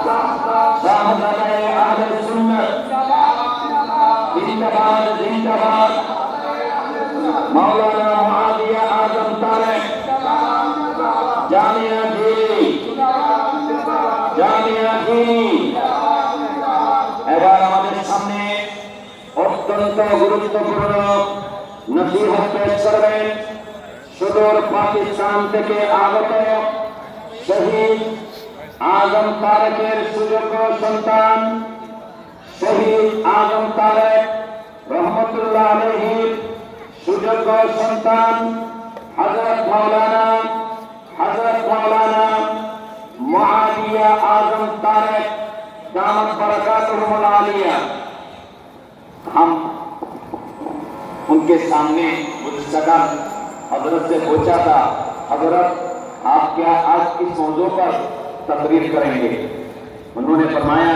साहबजादे अहले सुन्नत जिंदाबाद जिंदाबाद। मौलाना मुआविया आजम तारेक जामिया जी। এবার আমাদের সামনে অত্যন্ত গুরুত্বপূর্ণ নসিহত পেশ করবেন সুদূর পাকিস্তান থেকে আগত শহীদ আজম তারেকের সুযোগ্য সন্তান শহীদ আজম তারেক রহমতুল্লাহ আলাইহির সুযোগ্য সন্তান হযরত মাওলানা मुआविया आजम तारेक दामत बरकातुहुल आलिया। हम उनके सामने कुछ सदर हजरत से पूछा था, हजरत आप क्या आज इस मौजू पर तकरीर करेंगे? उन्होंने फरमाया